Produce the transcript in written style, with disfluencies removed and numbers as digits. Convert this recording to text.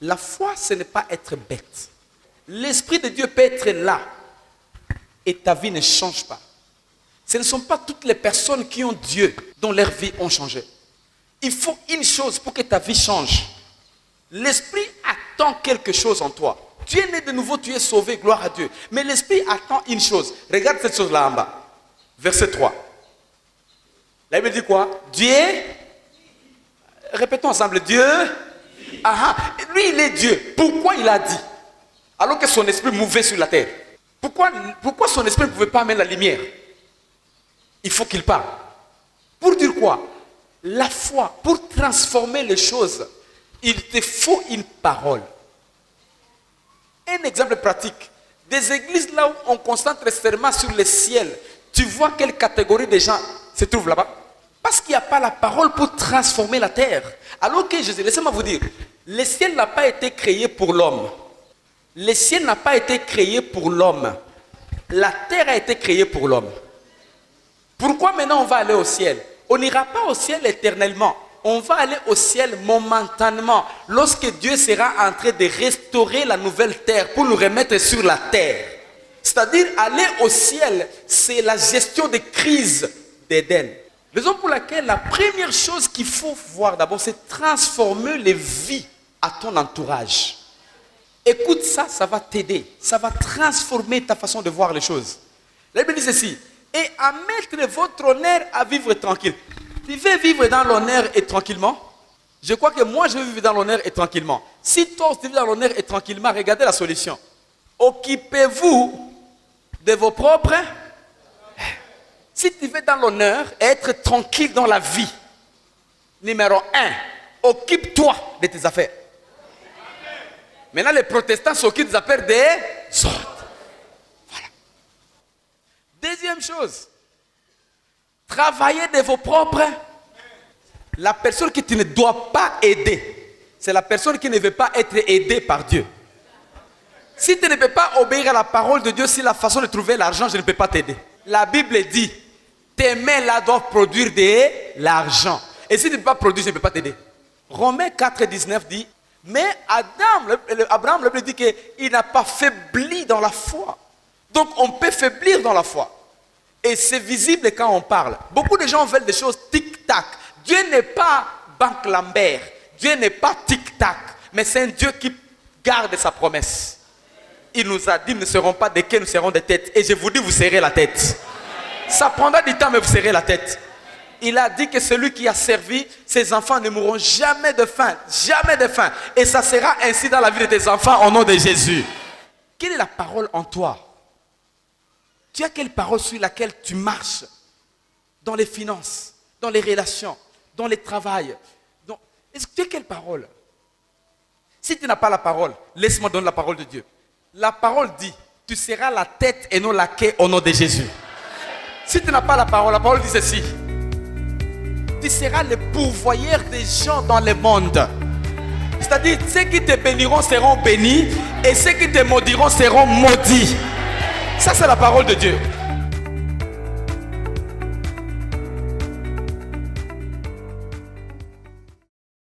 La foi, ce n'est pas être bête. L'Esprit de Dieu peut être là et ta vie ne change pas. Ce ne sont pas toutes les personnes qui ont Dieu dont leur vie ont changé. Il faut une chose pour que ta vie change. L'Esprit attend quelque chose en toi. Tu es né de nouveau, tu es sauvé, gloire à Dieu. Mais l'Esprit attend une chose. Regarde cette chose-là en bas. Verset 3. Là, il me dit quoi? Dieu. Répétons ensemble. Dieu. Lui, il est Dieu. Pourquoi il a dit? Alors que son esprit mouvait sur la terre. Pourquoi son esprit ne pouvait pas amener la lumière? Il faut qu'il parle. Pour dire quoi? La foi, pour transformer les choses, il te faut une parole. Un exemple pratique. Des églises là où on concentre seulement sur le ciel, tu vois quelle catégorie de gens se trouvent là-bas? Parce qu'il n'y a pas la parole pour transformer la terre. Alors que Jésus, laissez-moi vous dire, le ciel n'a pas été créé pour l'homme. Le ciel n'a pas été créé pour l'homme. La terre a été créée pour l'homme. Pourquoi maintenant on va aller au ciel? On n'ira pas au ciel éternellement. On va aller au ciel momentanément. Lorsque Dieu sera en train de restaurer la nouvelle terre pour nous remettre sur la terre. C'est-à-dire aller au ciel, c'est la gestion des crises d'Éden. Raison pour laquelle la première chose qu'il faut voir d'abord, c'est transformer les vies à ton entourage. Écoute ça, ça va t'aider. Ça va transformer ta façon de voir les choses. La Bible dit ceci. Et à mettre votre honneur à vivre tranquille. Tu veux vivre dans l'honneur et tranquillement? Je crois que moi, je veux vivre dans l'honneur et tranquillement. Si toi, tu vis dans l'honneur et tranquillement, regardez la solution. Occupez-vous de vos propres. Si tu veux dans l'honneur et être tranquille dans la vie, numéro 1, occupe-toi de tes affaires. Maintenant, les protestants s'occupent des affaires des autres. Voilà. Deuxième chose, travaillez de vos propres. La personne que tu ne dois pas aider, c'est la personne qui ne veut pas être aidée par Dieu. Si tu ne peux pas obéir à la parole de Dieu, si la façon de trouver l'argent, je ne peux pas t'aider. La Bible dit, tes mains là doivent produire de l'argent. Et si tu ne peux pas produire, je ne peux pas t'aider. Romains 4, 19 dit, mais Abraham le dit qu'il n'a pas faibli dans la foi. Donc on peut faiblir dans la foi. Et c'est visible quand on parle. Beaucoup de gens veulent des choses tic-tac. Dieu n'est pas Banque Lambert. Dieu n'est pas tic-tac. Mais c'est un Dieu qui garde sa promesse. Il nous a dit, nous ne serons pas des quais, nous serons des têtes. Et je vous dis, vous serez la tête. Ça prendra du temps, mais vous serez la tête. Il a dit que celui qui a servi, ses enfants ne mourront jamais de faim. Jamais de faim. Et ça sera ainsi dans la vie de tes enfants au nom de Jésus. Quelle est la parole en toi? Tu as quelle parole sur laquelle tu marches? Dans les finances, dans les relations, dans le travail. Est-ce que tu as quelle parole? Si tu n'as pas la parole, laisse-moi donner la parole de Dieu. La parole dit, tu seras la tête et non la queue au nom de Jésus. Si tu n'as pas la parole dit ceci. Tu seras le pourvoyeur des gens dans le monde. C'est-à-dire, ceux qui te béniront seront bénis et ceux qui te maudiront seront maudits. Ça, c'est la parole de Dieu.